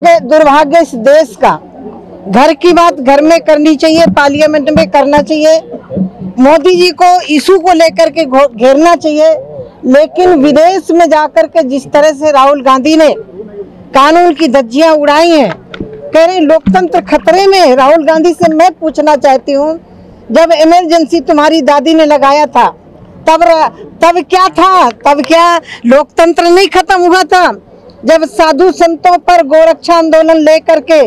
दुर्भाग्य इस देश का। घर की बात घर में करनी चाहिए, पार्लियामेंट में करना चाहिए, मोदी जी को इशू को लेकर के घेरना चाहिए। लेकिन विदेश में जाकर के जिस तरह से राहुल गांधी ने कानून की धज्जियां उड़ाई हैं, कह रहे लोकतंत्र खतरे में। राहुल गांधी से मैं पूछना चाहती हूँ, जब इमरजेंसी तुम्हारी दादी ने लगाया था तब क्या था? तब क्या लोकतंत्र नहीं खत्म हुआ था? जब साधु संतों पर गोरक्षा आंदोलन लेकर के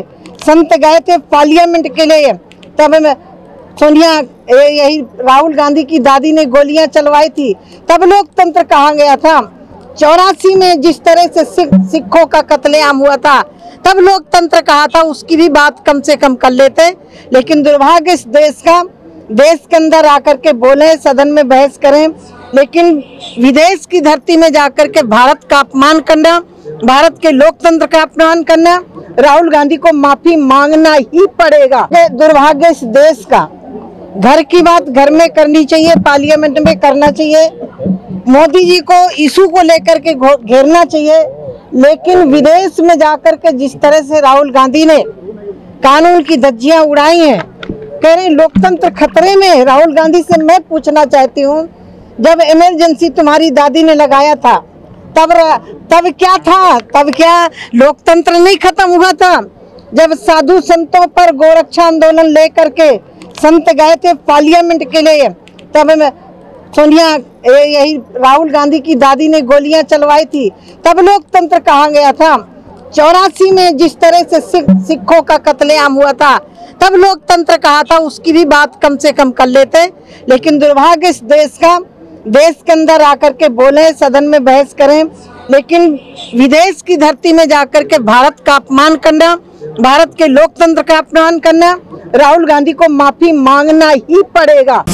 संत गए थे पार्लियामेंट के लिए, तब सोनिया यही राहुल गांधी की दादी ने गोलियां चलवाई थी, तब लोकतंत्र कहाँ गया था? 84 में जिस तरह से सिखों का कत्लेआम हुआ था, तब लोकतंत्र कहाँ था? उसकी भी बात कम से कम कर लेते। लेकिन दुर्भाग्य इस देश का, देश के अंदर आकर के बोले, सदन में बहस करें, लेकिन विदेश की धरती में जाकर के भारत का अपमान करना, भारत के लोकतंत्र का अपमान करना, राहुल गांधी को माफी मांगना ही पड़ेगा। दुर्भाग्य इस देश का। घर की बात घर में करनी चाहिए, पार्लियामेंट में करना चाहिए, मोदी जी को इशू को लेकर के घेरना चाहिए। लेकिन विदेश में जाकर के जिस तरह से राहुल गांधी ने कानून की धज्जियां उड़ाई हैं, कह रहे लोकतंत्र खतरे में। राहुल गांधी से मैं पूछना चाहती हूँ, जब इमरजेंसी तुम्हारी दादी ने लगाया था तब क्या था? तब क्या लोकतंत्र नहीं खत्म हुआ था? जब साधु संतों पर गोरक्षा आंदोलन लेकर के संत गए थे पार्लियामेंट के लिए, तब सोनिया यही राहुल गांधी की दादी ने गोलियां चलवाई थी, तब लोकतंत्र कहाँ गया था? 84 में जिस तरह से सिखों का कत्लेआम हुआ था, तब लोकतंत्र कहाँ था? उसकी भी बात कम से कम कर लेते। लेकिन दुर्भाग्य इस देश का, देश के अंदर आकर के बोले, सदन में बहस करें, लेकिन विदेश की धरती में जाकर के भारत का अपमान करना, भारत के लोकतंत्र का अपमान करना, राहुल गांधी को माफी मांगना ही पड़ेगा।